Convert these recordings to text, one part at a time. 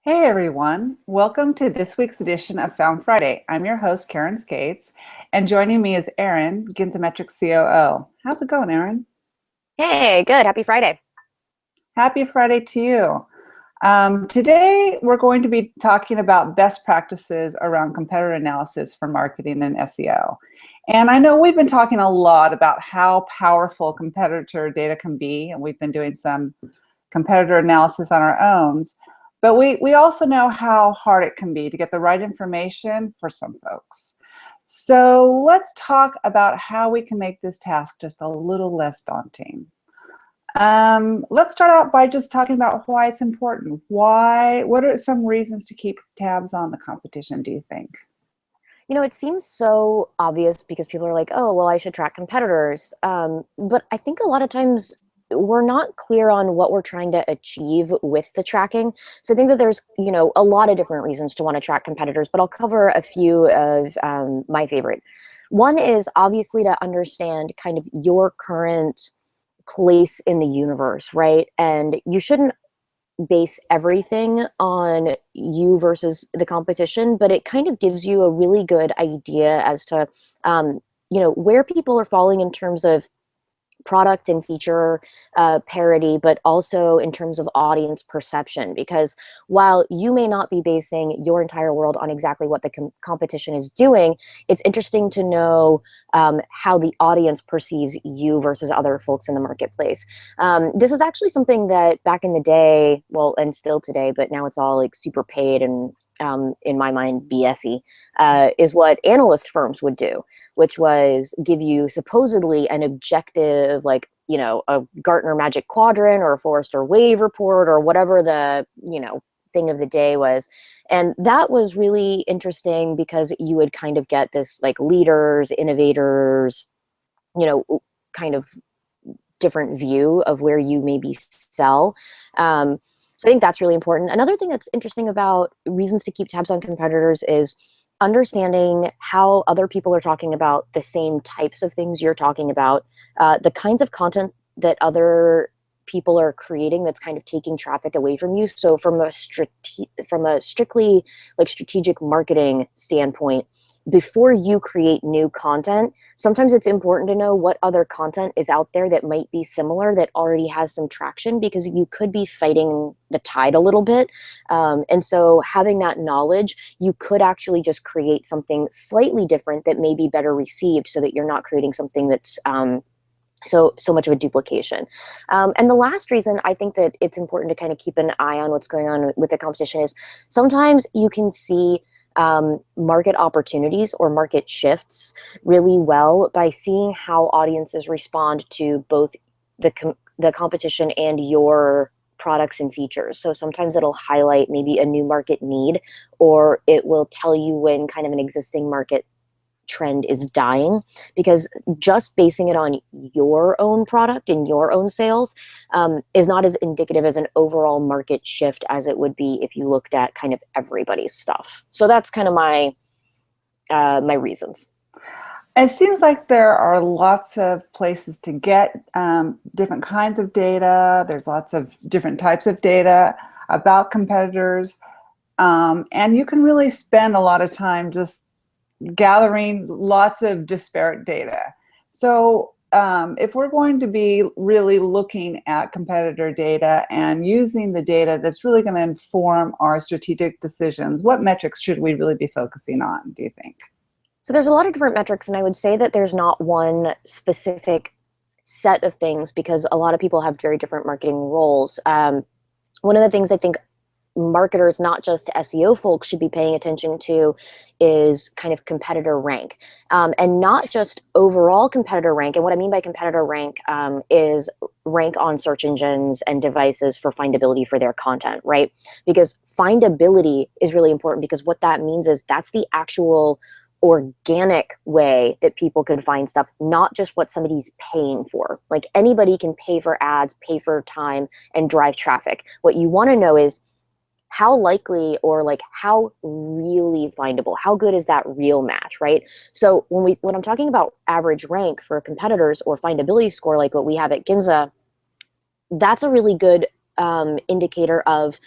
Hey everyone, welcome to this week's edition of Found Friday. I'm your host, Karen Skates, and joining me is Erin, Ginzometric COO. How's it going, Erin? Hey, good. Happy Friday. Happy Friday to you. Today, we're going to be talking about best practices around competitor analysis for marketing and SEO. And I know we've been talking a lot about how powerful competitor data can be, and we've been doing some competitor analysis on our own. But we also know how hard it can be to get the right information for some folks. So let's talk about how we can make this task just a little less daunting. Let's start out by just talking about why it's important. What are some reasons to keep tabs on the competition, do you think? It seems so obvious because people are like, oh, well, I should track competitors. But I think a lot of times we're not clear on what we're trying to achieve with the tracking. So I think that there's, a lot of different reasons to want to track competitors, but I'll cover a few of my favorite. One is obviously to understand kind of your current place in the universe, right? And you shouldn't base everything on you versus the competition, but it kind of gives you a really good idea as to, where people are falling in terms of product and feature parity, but also in terms of audience perception. Because while you may not be basing your entire world on exactly what the competition is doing, it's interesting to know how the audience perceives you versus other folks in the marketplace. This is actually something that back in the day, well, and still today, but now it's all like super paid and in my mind, BSy, is what analyst firms would do, which was give you supposedly an objective, like, a Gartner Magic Quadrant or a Forrester Wave report or whatever the, thing of the day was. And that was really interesting because you would kind of get this like leaders, innovators, kind of different view of where you maybe fell. So I think that's really important. Another thing that's interesting about reasons to keep tabs on competitors is understanding how other people are talking about the same types of things you're talking about, the kinds of content that other people are creating that's kind of taking traffic away from you. So from a strictly like strategic marketing standpoint, before you create new content, sometimes it's important to know what other content is out there that might be similar that already has some traction, because you could be fighting the tide a little bit. And so having that knowledge, you could actually just create something slightly different that may be better received, so that you're not creating something that's so much of a duplication. And the last reason I think that it's important to kind of keep an eye on what's going on with the competition is sometimes you can see market opportunities or market shifts really well by seeing how audiences respond to both the competition and your products and features. So sometimes it'll highlight maybe a new market need, or it will tell you when kind of an existing market trend is dying, because just basing it on your own product and your own sales is not as indicative as an overall market shift as it would be if you looked at kind of everybody's stuff. So that's kind of my reasons. It seems like there are lots of places to get different kinds of data. There's lots of different types of data about competitors. And you can really spend a lot of time just gathering lots of disparate data. So if we're going to be really looking at competitor data and using the data that's really going to inform our strategic decisions, what metrics should we really be focusing on, do you think? So there's a lot of different metrics, and I would say that there's not one specific set of things, because a lot of people have very different marketing roles. One of the things I think marketers, not just SEO folks, should be paying attention to is kind of competitor rank, and not just overall competitor rank. And what I mean by competitor rank is rank on search engines and devices for findability for their content, right? Because findability is really important, because what that means is that's the actual organic way that people can find stuff, not just what somebody's paying for. Like anybody can pay for ads, pay for time, and drive traffic. What you want to know is how likely, or like how really findable, how good is that real match, right? So when I'm talking about average rank for competitors or findability score, like what we have at Ginza, that's a really good indicator of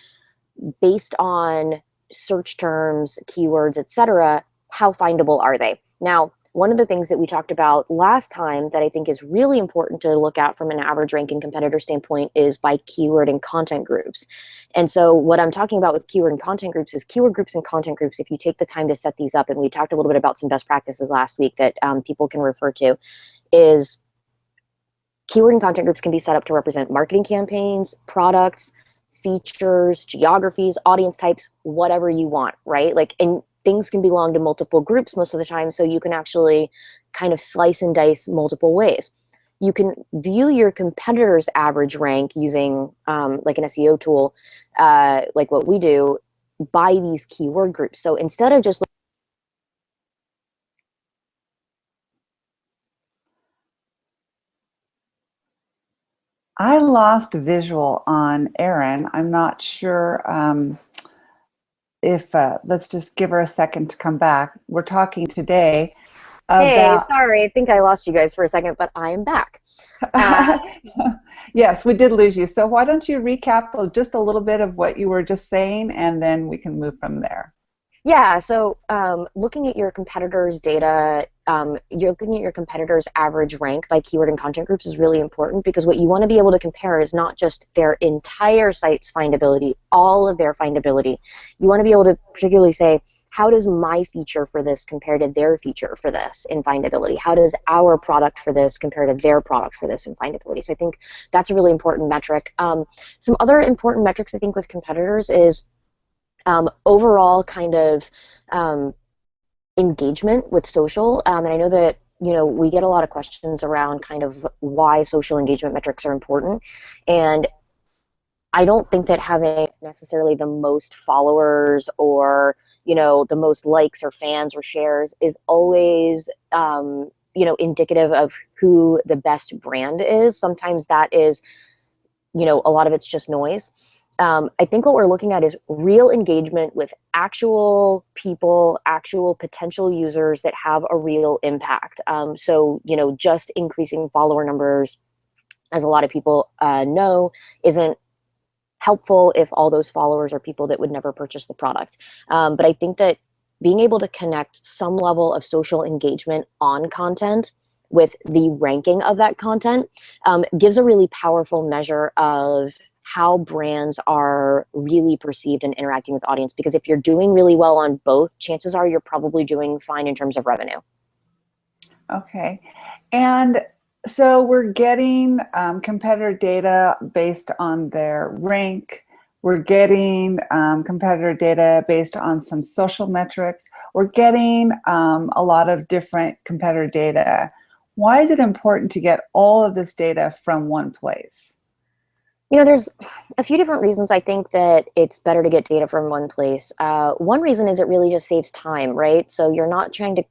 based on search terms, keywords, etc., how findable are they? Now, one of the things that we talked about last time that I think is really important to look at from an average ranking competitor standpoint is by keyword and content groups. And so what I'm talking about with keyword and content groups is keyword groups and content groups, if you take the time to set these up, and we talked a little bit about some best practices last week that people can refer to, is keyword and content groups can be set up to represent marketing campaigns, products, features, geographies, audience types, whatever you want, right? Like, and things can belong to multiple groups most of the time, so you can actually kind of slice and dice multiple ways. You can view your competitor's average rank using like an SEO tool, like what we do, by these keyword groups. So instead of just I lost visual on Erin. I'm not sure if, let's just give her a second to come back. We're talking today Hey, about, sorry, I think I lost you guys for a second, but I am back. Uh, yes, we did lose you. So why don't you recap just a little bit of what you were just saying, and then we can move from there. Yeah, so looking at your competitors' data, you're looking at your competitors' average rank by keyword and content groups is really important, because what you want to be able to compare is not just their entire site's findability, all of their findability. You want to be able to particularly say, how does my feature for this compare to their feature for this in findability? How does our product for this compare to their product for this in findability? So I think that's a really important metric. Some other important metrics I think with competitors is overall kind of engagement with social. And I know that, you know, we get a lot of questions around kind of why social engagement metrics are important. And I don't think that having necessarily the most followers or, you know, the most likes or fans or shares is always, you know, indicative of who the best brand is. Sometimes that is, you know, a lot of it's just noise. I think what we're looking at is real engagement with actual people, actual potential users that have a real impact. So, you know, just increasing follower numbers, as a lot of people know, isn't helpful if all those followers are people that would never purchase the product. But I think that being able to connect some level of social engagement on content with the ranking of that content gives a really powerful measure of how brands are really perceived and interacting with audience. Because if you're doing really well on both, chances are you're probably doing fine in terms of revenue. Okay. And so we're getting competitor data based on their rank. We're getting competitor data based on some social metrics. We're getting a lot of different competitor data. Why is it important to get all of this data from one place? You know, there's a few different reasons I think that it's better to get data from one place. One reason is it really just saves time, right? So you're not trying to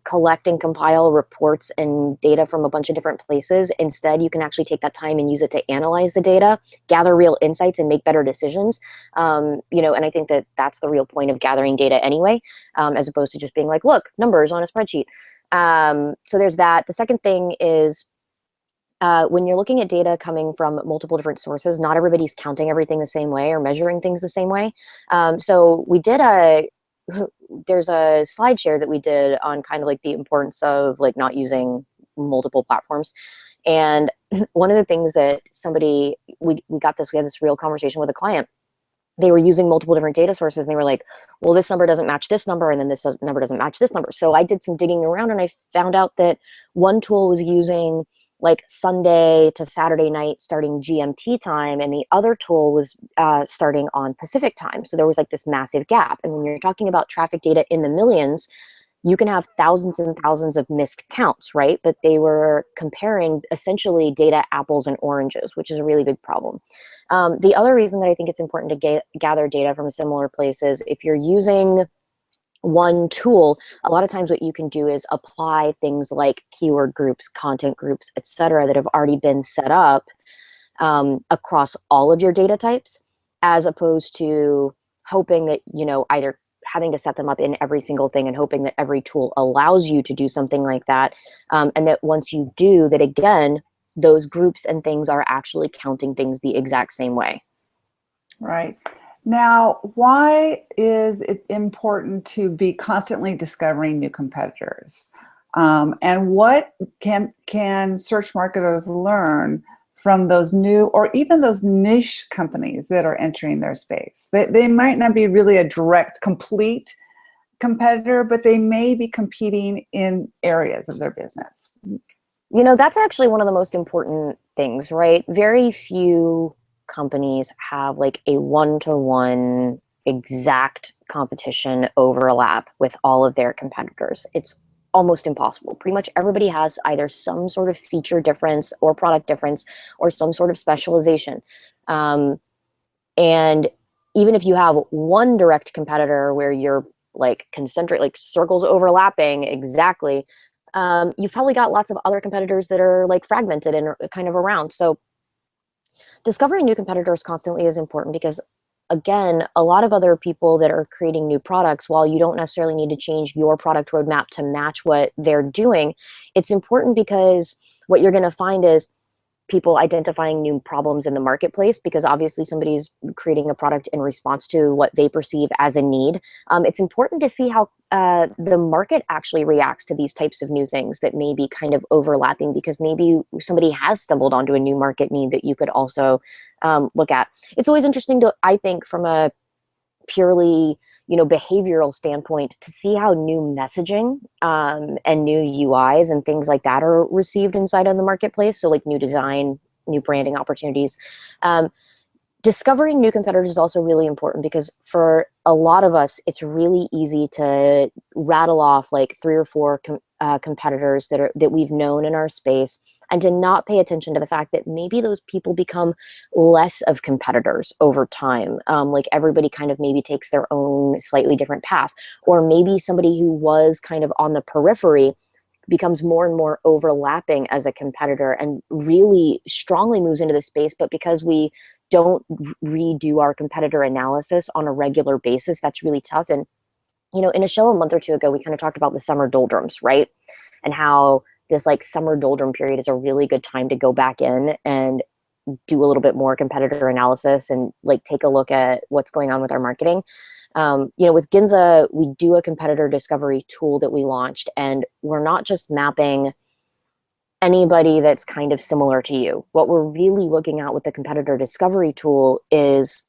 collect and compile reports and data from a bunch of different places. Instead, you can actually take that time and use it to analyze the data, gather real insights, and make better decisions. You know, and I think that that's the real point of gathering data anyway, as opposed to just being like, look, numbers on a spreadsheet. So there's that. The second thing is, when you're looking at data coming from multiple different sources, not everybody's counting everything the same way or measuring things the same way. So we did there's a slide share that we did on kind of like the importance of like not using multiple platforms. And one of the things that we had this real conversation with a client. They were using multiple different data sources, and they were like, well, this number doesn't match this number, and then this number doesn't match this number. So I did some digging around, and I found out that one tool was using like Sunday to Saturday night starting GMT time, and the other tool was starting on Pacific time. So there was like this massive gap. And when you're talking about traffic data in the millions, you can have thousands and thousands of missed counts, right? But they were comparing essentially data apples and oranges, which is a really big problem. The other reason that I think it's important to gather data from a similar place is if you're using one tool, a lot of times what you can do is apply things like keyword groups, content groups, et cetera, that have already been set up across all of your data types, as opposed to hoping that, you know, either having to set them up in every single thing and hoping that every tool allows you to do something like that. And that once you do that, again, those groups and things are actually counting things the exact same way. Right. Now, why is it important to be constantly discovering new competitors? And what can search marketers learn from those new or even those niche companies that are entering their space? They might not be really a direct, complete competitor, but they may be competing in areas of their business. You know, that's actually one of the most important things, right? Very few companies have like a one-to-one exact competition overlap with all of their competitors. It's almost impossible. Pretty much everybody has either some sort of feature difference or product difference or some sort of specialization. And even if you have one direct competitor where you're like concentric, like circles overlapping exactly, you've probably got lots of other competitors that are like fragmented and kind of around. So discovering new competitors constantly is important because, again, a lot of other people that are creating new products, while you don't necessarily need to change your product roadmap to match what they're doing, it's important because what you're going to find is people identifying new problems in the marketplace, because obviously somebody's creating a product in response to what they perceive as a need. It's important to see how the market actually reacts to these types of new things that may be kind of overlapping, because maybe somebody has stumbled onto a new market need that you could also look at. It's always interesting to, I think, from a purely behavioral standpoint, to see how new messaging and new UIs and things like that are received inside of the marketplace. So like new design, new branding opportunities. Discovering new competitors is also really important because for a lot of us, it's really easy to rattle off like 3 or 4 competitors that we've known in our space, and to not pay attention to the fact that maybe those people become less of competitors over time. Like everybody kind of maybe takes their own slightly different path, or maybe somebody who was kind of on the periphery becomes more and more overlapping as a competitor and really strongly moves into the space. But because we don't redo our competitor analysis on a regular basis, that's really tough. And in a show a month or 2 ago, we kind of talked about the summer doldrums, right? And how this like summer doldrum period is a really good time to go back in and do a little bit more competitor analysis and like take a look at what's going on with our marketing. With Ginza, we do a competitor discovery tool that we launched, and we're not just mapping anybody that's kind of similar to you. What we're really looking at with the competitor discovery tool is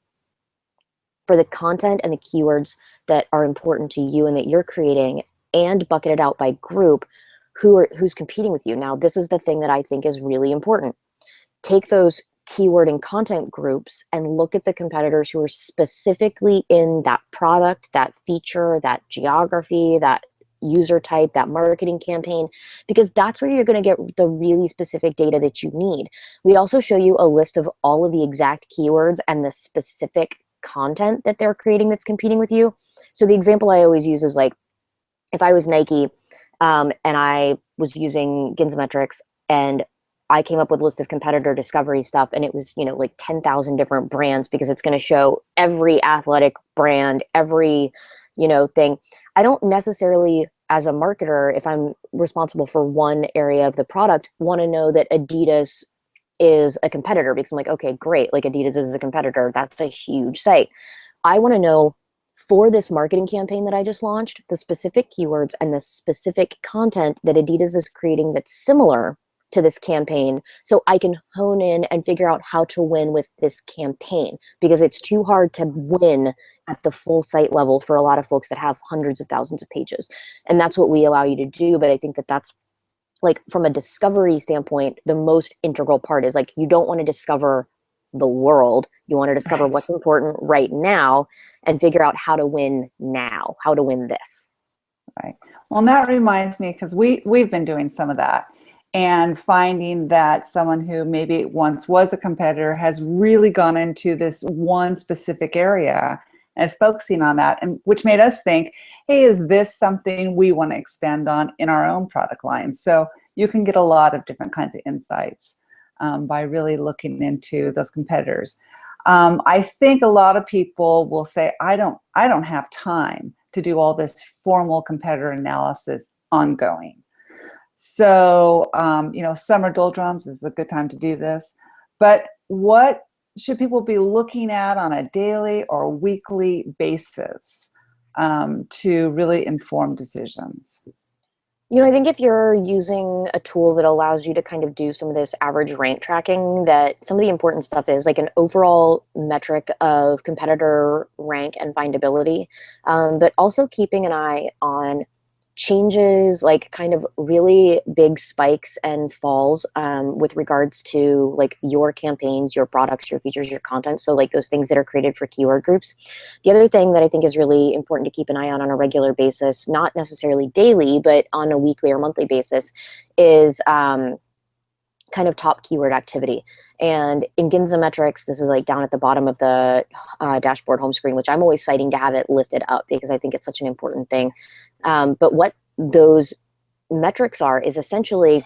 for the content and the keywords that are important to you and that you're creating, and bucket it out by group, who's competing with you. Now, this is the thing that I think is really important. Take those keyword and content groups and look at the competitors who are specifically in that product, that feature, that geography, that user type, that marketing campaign, because that's where you're going to get the really specific data that you need. We also show you a list of all of the exact keywords and the specific content that they're creating that's competing with you. So the example I always use is like, if I was Nike and I was using Ginza Metrics and I came up with a list of competitor discovery stuff, and it was, like 10,000 different brands, because it's going to show every athletic brand, every, thing. I don't necessarily, as a marketer, if I'm responsible for one area of the product, want to know that Adidas is a competitor, because I'm like, okay, great. Like Adidas is a competitor. That's a huge site. I want to know, for this marketing campaign that I just launched, the specific keywords and the specific content that Adidas is creating that's similar to this campaign, so I can hone in and figure out how to win with this campaign, because it's too hard to win at the full site level for a lot of folks that have hundreds of thousands of pages. And that's what we allow you to do. But I think that that's, like, from a discovery standpoint, the most integral part is like, you don't want to discover the world. You want to discover what's important right now and figure out how to win now, how to win this. Right. Well, and that reminds me, because we've been doing some of that, and finding that someone who maybe once was a competitor has really gone into this one specific area and is focusing on that, and which made us think, hey, is this something we want to expand on in our own product line? So you can get a lot of different kinds of insights by really looking into those competitors. I think a lot of people will say, I don't have time to do all this formal competitor analysis ongoing. So, summer doldrums is a good time to do this. But what should people be looking at on a daily or weekly basis to really inform decisions? You know, I think if you're using a tool that allows you to kind of do some of this average rank tracking, that some of the important stuff is like an overall metric of competitor rank and findability, but also keeping an eye on changes, like kind of really big spikes and falls with regards to like your campaigns, your products, your features, your content. So like those things that are created for keyword groups. The other thing that I think is really important to keep an eye on a regular basis, not necessarily daily, but on a weekly or monthly basis, is kind of top keyword activity. And in Ginza metrics, this is like down at the bottom of the dashboard home screen, which I'm always fighting to have it lifted up because I think it's such an important thing. But what those metrics are is essentially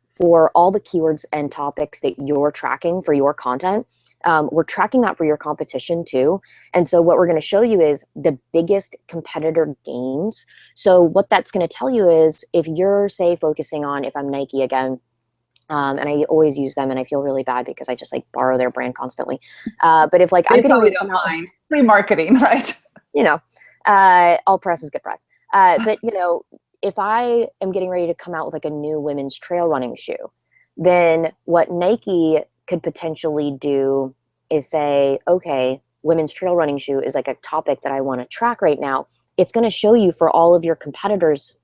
for all the keywords and topics that you're tracking for your content. We're tracking that for your competition too. And so what we're going to show you is the biggest competitor gains. So what that's going to tell you is if you're, say, focusing on, if I'm Nike again, and I always use them and I feel really bad because I just like borrow their brand constantly. But if like They I'm getting probably ready to don't come out, mind. Free marketing, right? you know, all press is good press. But you know, if I am getting ready to come out with like a new women's trail running shoe, then what Nike could potentially do is say, okay, women's trail running shoe is like a topic that I want to track right now. It's going to show you for all of your competitors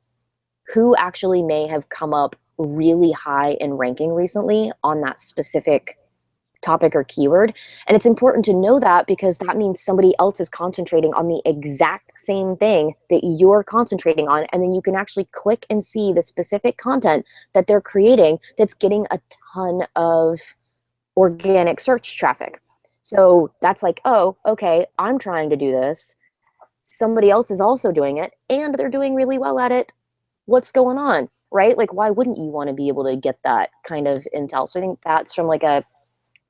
who actually may have come up really high in ranking recently on that specific topic or keyword. And it's important to know that because that means somebody else is concentrating on the exact same thing that you're concentrating on. And then you can actually click and see the specific content that they're creating that's getting a ton of organic search traffic. So that's like, oh, okay, I'm trying to do this. Somebody else is also doing it and they're doing really well at it. What's going on, right? Like, why wouldn't you want to be able to get that kind of intel? So I think that's from like a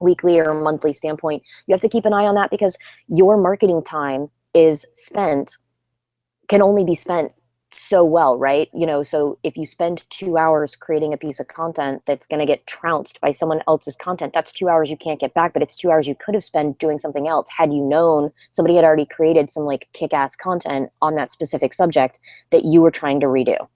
weekly or monthly standpoint. You have to keep an eye on that because your marketing time can only be spent so well, right? You know, so if you spend 2 hours creating a piece of content that's going to get trounced by someone else's content, that's 2 hours you can't get back, but it's 2 hours you could have spent doing something else had you known somebody had already created some like kick-ass content on that specific subject that you were trying to redo.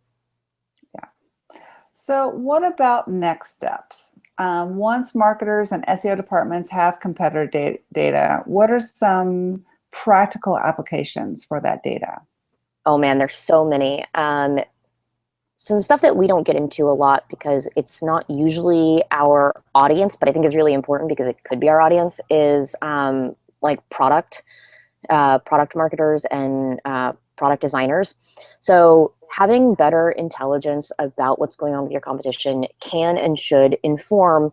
So what about next steps? Once marketers and SEO departments have competitor data, what are some practical applications for that data? Oh man, there's so many. Some stuff that we don't get into a lot because it's not usually our audience, but I think is really important because it could be our audience, is like product marketers and product designers. So having better intelligence about what's going on with your competition can and should inform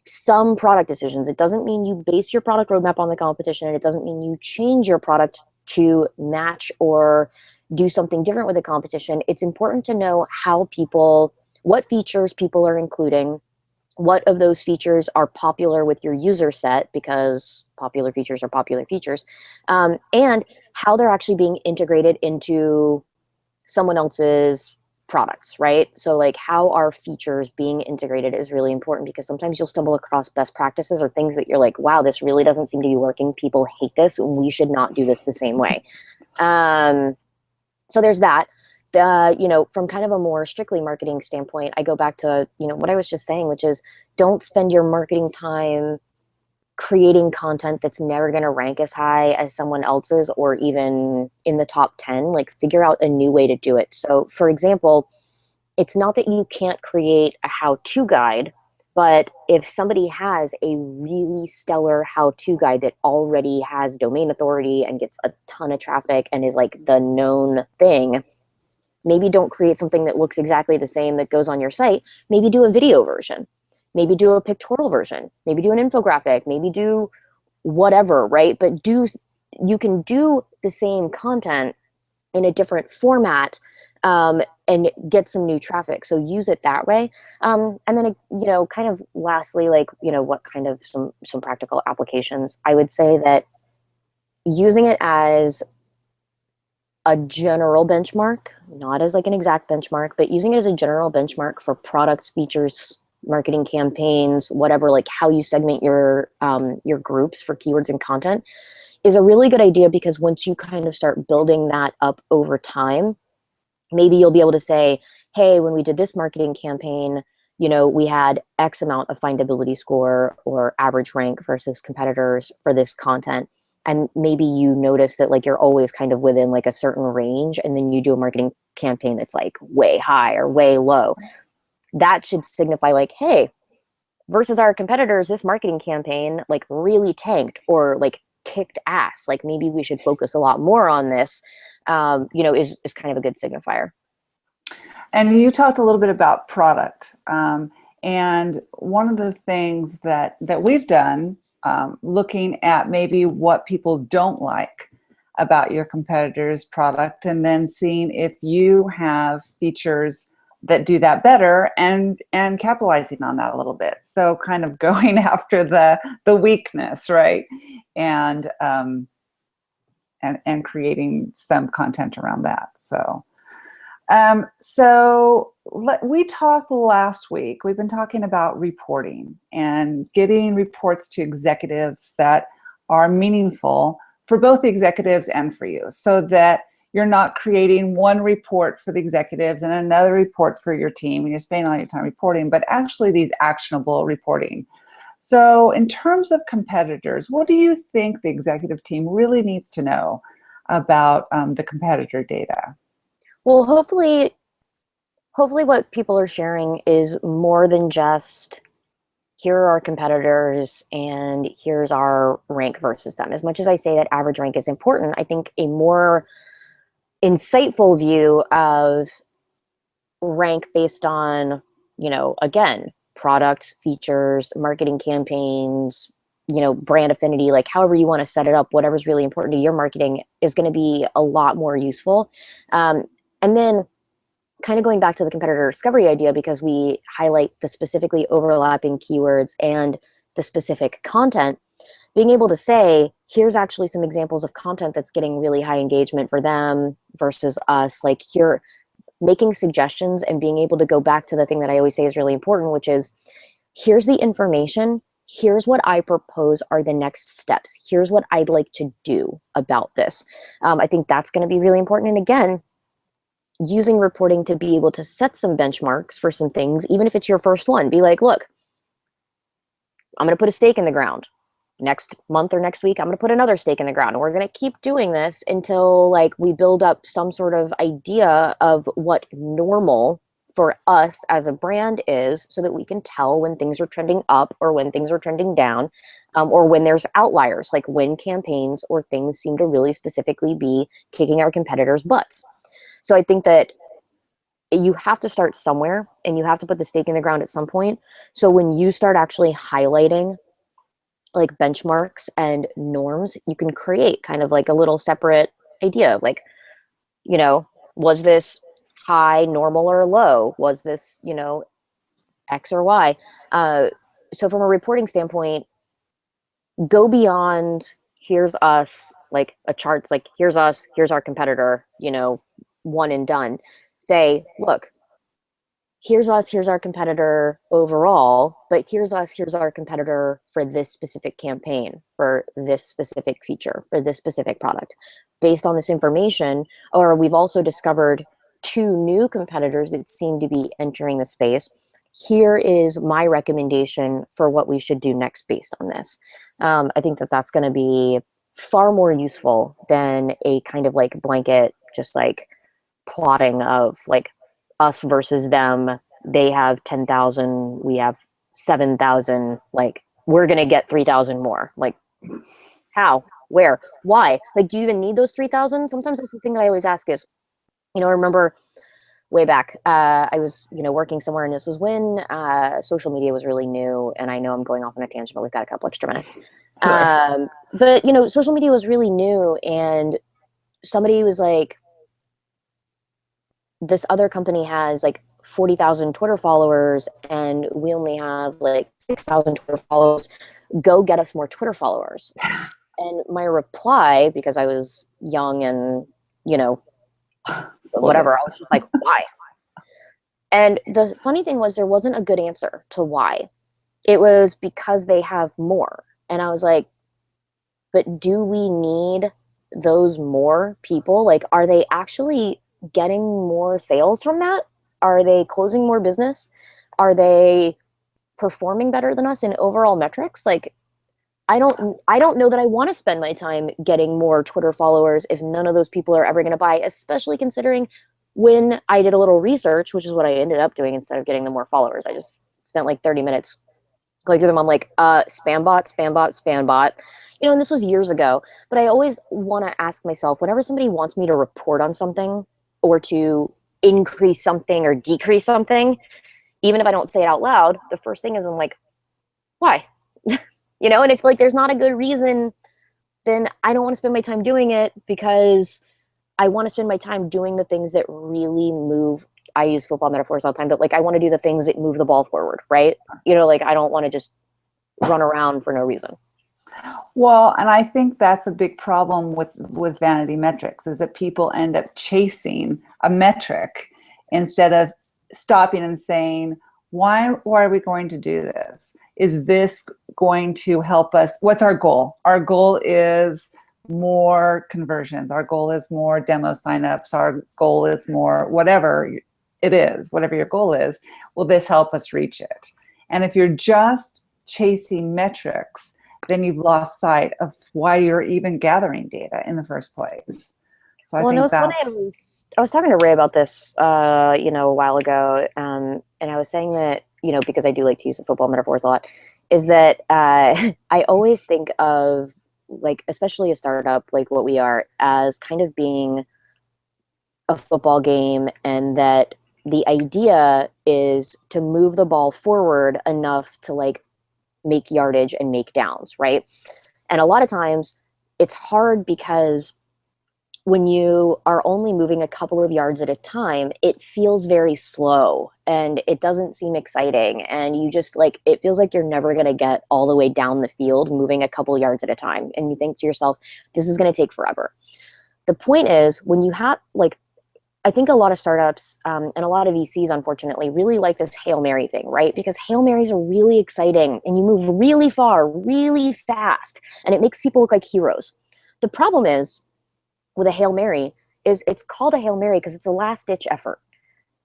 some product decisions. It doesn't mean you base your product roadmap on the competition, and it doesn't mean you change your product to match or do something different with the competition. It's important to know what features people are including, what of those features are popular with your user set, because popular features are popular features, and how they're actually being integrated into someone else's products, right? So like how are features being integrated is really important because sometimes you'll stumble across best practices or things that you're like, wow, this really doesn't seem to be working. People hate this. We should not do this the same way. So there's that. From kind of a more strictly marketing standpoint, I go back to, what I was just saying, which is don't spend your marketing time creating content that's never going to rank as high as someone else's or even in the top 10. Like, figure out a new way to do it. So for example, it's not that you can't create a how-to guide, but if somebody has a really stellar how-to guide that already has domain authority and gets a ton of traffic and is like the known thing, maybe don't create something that looks exactly the same that goes on your site. Maybe do a video version. Maybe do a pictorial version. Maybe do an infographic. Maybe do whatever, right? But you can do the same content in a different format and get some new traffic. So use it that way. And then, kind of lastly, like, what kind of some practical applications? I would say that using it as a general benchmark, not as like an exact benchmark, but using it as a general benchmark for products, features, marketing campaigns, whatever, like how you segment your groups for keywords and content is a really good idea, because once you kind of start building that up over time, maybe you'll be able to say, hey, when we did this marketing campaign, you know, we had X amount of findability score or average rank versus competitors for this content. And maybe you notice that like you're always kind of within like a certain range, and then you do a marketing campaign that's like way high or way low. That should signify like, hey, versus our competitors, this marketing campaign like really tanked or like kicked ass. Like maybe we should focus a lot more on this, you know, is kind of a good signifier. And you talked a little bit about product. And one of the things that we've done, looking at maybe what people don't like about your competitor's product, and then seeing if you have features that do that better, and capitalizing on that a little bit. So kind of going after the weakness, right? And creating some content around that. We talked last week, we've been talking about reporting and getting reports to executives that are meaningful for both the executives and for you, so that you're not creating one report for the executives and another report for your team, and you're spending all your time reporting, but actually these actionable reporting. So in terms of competitors, what do you think the executive team really needs to know about the competitor data? Well, hopefully what people are sharing is more than just, here are our competitors and here's our rank versus them. As much as I say that average rank is important, I think a more insightful view of rank based on, you know, again, products, features, marketing campaigns, you know, brand affinity, like however you want to set it up, whatever's really important to your marketing is going to be a lot more useful. And then kind of going back to the competitor discovery idea, because we highlight the specifically overlapping keywords and the specific content, being able to say, here's actually some examples of content that's getting really high engagement for them versus us, like here, making suggestions and being able to go back to the thing that I always say is really important, which is, here's the information, here's what I propose are the next steps, here's what I'd like to do about this. I think that's going to be really important. And again, using reporting to be able to set some benchmarks for some things, even if it's your first one, be like, look, I'm going to put a stake in the ground. Next month or next week, I'm going to put another stake in the ground. And we're going to keep doing this until like we build up some sort of idea of what normal for us as a brand is, so that we can tell when things are trending up or when things are trending down, or when there's outliers, like when campaigns or things seem to really specifically be kicking our competitors' butts. So I think that you have to start somewhere and you have to put the stake in the ground at some point. So when you start actually highlighting like benchmarks and norms, you can create kind of like a little separate idea of like, you know, was this high, normal, or low? Was this, you know, X or Y? So from a reporting standpoint, go beyond here's us, like a chart's like, here's us, here's our competitor, you know, one and done. Say, look, here's us, here's our competitor overall, but here's us, here's our competitor for this specific campaign, for this specific feature, for this specific product. Based on this information, or we've also discovered 2 new competitors that seem to be entering the space. Here is my recommendation for what we should do next based on this. I think that that's going to be far more useful than a kind of like blanket, just like plotting of like us versus them. They have 10,000, we have 7,000, like we're going to get 3,000 more. Like how, where, why? Like, do you even need those 3,000? Sometimes that's the thing that I always ask is, you know, I remember way back, I was, you know, working somewhere, and this was when social media was really new. And I know I'm going off on a tangent, but we've got a couple extra minutes. Sure. But, you know, social media was really new, and somebody was like, this other company has like 40,000 Twitter followers and we only have like 6,000 Twitter followers. Go get us more Twitter followers. And my reply, because I was young and, you know, whatever, I was just like, why? And the funny thing was there wasn't a good answer to why. It was because they have more. And I was like, but do we need those more people? Like, are they actually getting more sales from that? Are they closing more business? Are they performing better than us in overall metrics? Like, I don't know that I want to spend my time getting more Twitter followers if none of those people are ever going to buy, especially considering when I did a little research, which is what I ended up doing instead of getting them more followers. I just spent like 30 minutes going through them. I'm like, spam bot, spam bot, spam bot. And this was years ago, but I always want to ask myself, whenever somebody wants me to report on something or to increase something or decrease something, even if I don't say it out loud, the first thing is I'm like, why? And if like there's not a good reason, then I don't want to spend my time doing it, because I want to spend my time doing the things that really move. I use football metaphors all the time, but like I want to do the things that move the ball forward, right? Like I don't want to just run around for no reason. Well, and I think that's a big problem with vanity metrics, is that people end up chasing a metric instead of stopping and saying, why are we going to do this? Is this going to help us? What's our goal? Our goal is more conversions. Our goal is more demo signups. Our goal is more whatever it is, whatever your goal is. Will this help us reach it? And if you're just chasing metrics, then you've lost sight of why you're even gathering data in the first place. So I think it's funny. I was talking to Ray about this, a while ago, and I was saying that, because I do like to use the football metaphors a lot, is that I always think of, like, especially a startup like what we are, as kind of being a football game, and that the idea is to move the ball forward enough to like make yardage and make downs, right? And a lot of times it's hard because when you are only moving a couple of yards at a time, it feels very slow and it doesn't seem exciting. And you just like, it feels like you're never going to get all the way down the field moving a couple yards at a time. And you think to yourself, this is going to take forever. The point is, when you have like, I think a lot of startups and a lot of VCs, unfortunately, really like this Hail Mary thing, right? Because Hail Marys are really exciting and you move really far, really fast, and it makes people look like heroes. The problem is with a Hail Mary is it's called a Hail Mary because it's a last-ditch effort.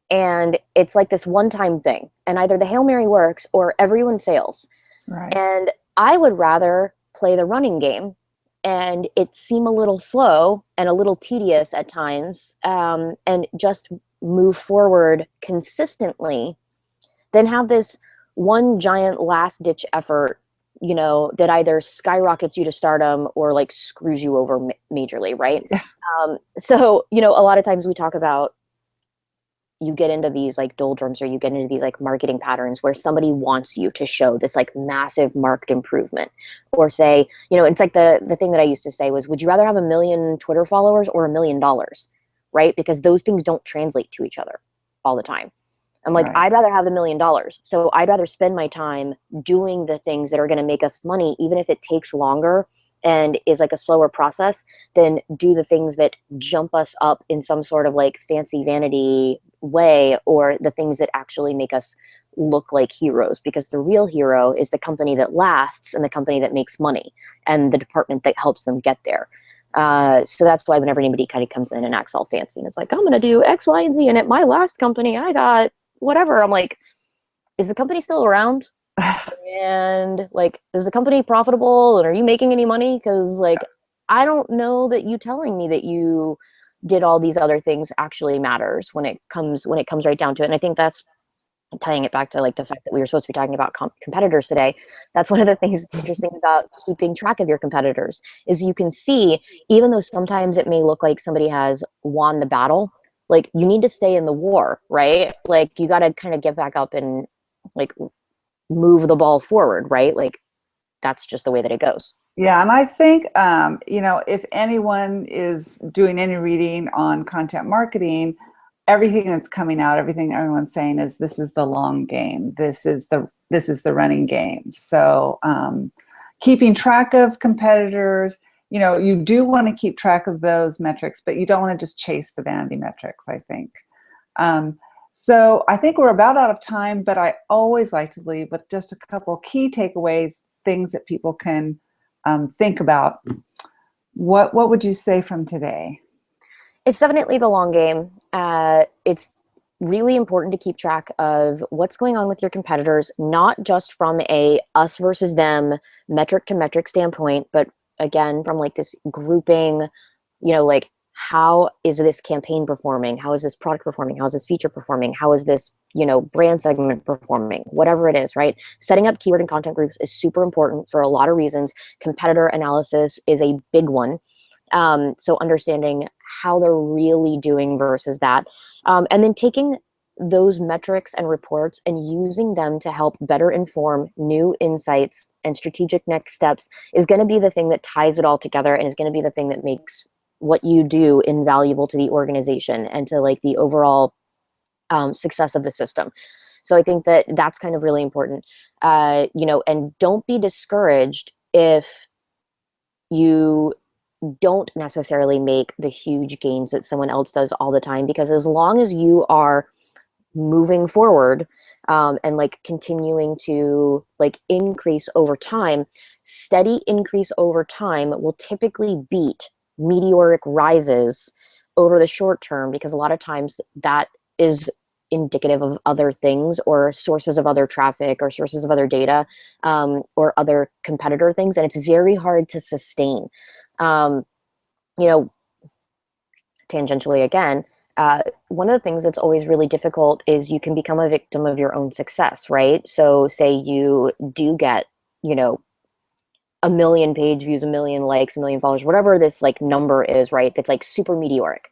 And it's like this one-time thing. And either the Hail Mary works or everyone fails. Right. And I would rather play the running game and it seem a little slow and a little tedious at times, and just move forward consistently, than have this one giant last ditch effort, that either skyrockets you to stardom or like screws you over majorly, right? Yeah. So, a lot of times we talk about, you get into these like doldrums, or you get into these like marketing patterns where somebody wants you to show this like massive marked improvement, or say, it's like the thing that I used to say was, would you rather have 1 million Twitter followers or $1 million? Right? Because those things don't translate to each other all the time. I'm like, Right. I'd rather have $1 million. So I'd rather spend my time doing the things that are going to make us money, even if it takes longer and is like a slower process, than do the things that jump us up in some sort of like fancy vanity way, or the things that actually make us look like heroes. Because the real hero is the company that lasts and the company that makes money and the department that helps them get there. So that's why whenever anybody kind of comes in and acts all fancy and is like, I'm going to do X, Y, and Z, and at my last company, I got whatever. I'm like, is the company still around? And like, is the company profitable? And are you making any money? Because like, I don't know that you telling me that you did all these other things actually matters when it comes right down to it. And I think that's tying it back to like the fact that we were supposed to be talking about competitors today. That's one of the things that's interesting about keeping track of your competitors, is you can see, even though sometimes it may look like somebody has won the battle, like you need to stay in the war, right? Like you got to kind of get back up and like move the ball forward, right? Like that's just the way that it goes. Yeah, and I think, if anyone is doing any reading on content marketing, everything that's coming out, everything everyone's saying is, this is the long game. This is the running game. So keeping track of competitors, you do want to keep track of those metrics, but you don't want to just chase the vanity metrics, I think. So I think we're about out of time, but I always like to leave with just a couple key takeaways, things that people can think about. What would you say from today? It's definitely the long game. It's really important to keep track of what's going on with your competitors, not just from a us versus them metric to metric standpoint, but again, from like this grouping, like how is this campaign performing? How is this product performing? How is this feature performing? How is this, brand segment performing? Whatever it is, right? Setting up keyword and content groups is super important for a lot of reasons. Competitor analysis is a big one. So understanding how they're really doing versus that. And then taking those metrics and reports and using them to help better inform new insights and strategic next steps is going to be the thing that ties it all together, and is going to be the thing that makes what you do invaluable to the organization and to like the overall success of the system. So I think that that's kind of really important, and don't be discouraged if you don't necessarily make the huge gains that someone else does all the time, because as long as you are moving forward, and like continuing to like increase over time, steady increase over time will typically beat meteoric rises over the short term, because a lot of times that is indicative of other things or sources of other traffic or sources of other data, or other competitor things, and it's very hard to sustain. um, you know Tangentially again, one of the things that's always really difficult is you can become a victim of your own success, right? So say you do get, you know, a million page views, a million likes, a million followers, whatever this like number is, right? That's like super meteoric.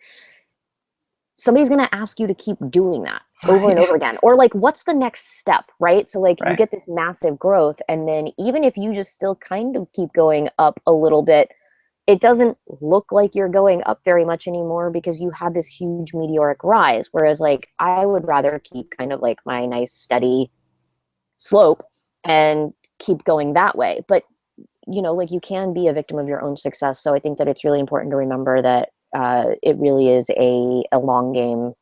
Somebody's going to ask you to keep doing that over and over again. Or like, what's the next step, right? So like you get this massive growth, and then even if you just still kind of keep going up a little bit, it doesn't look like you're going up very much anymore because you had this huge meteoric rise. Whereas like I would rather keep kind of like my nice steady slope and keep going that way. But like you can be a victim of your own success. So I think that it's really important to remember that it really is a long game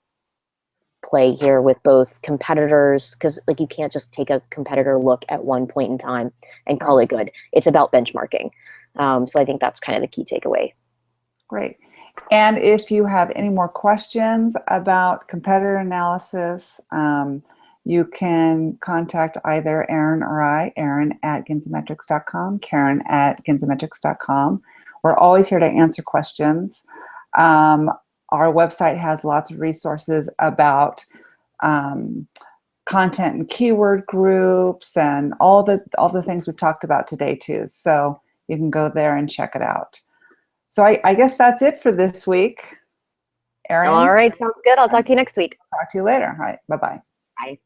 play here with both competitors, because like you can't just take a competitor look at one point in time and call it good. It's about benchmarking. So I think that's kind of the key takeaway. Great. And if you have any more questions about competitor analysis, you can contact either Erin or I, Erin at ginzametrics.com, Karen at ginzametrics.com. We're always here to answer questions. Our website has lots of resources about content and keyword groups and all the things we've talked about today too. So you can go there and check it out. So I guess that's it for this week. Erin? All right, sounds good. I'll talk to you next week. Talk to you later. All right, bye-bye. Bye.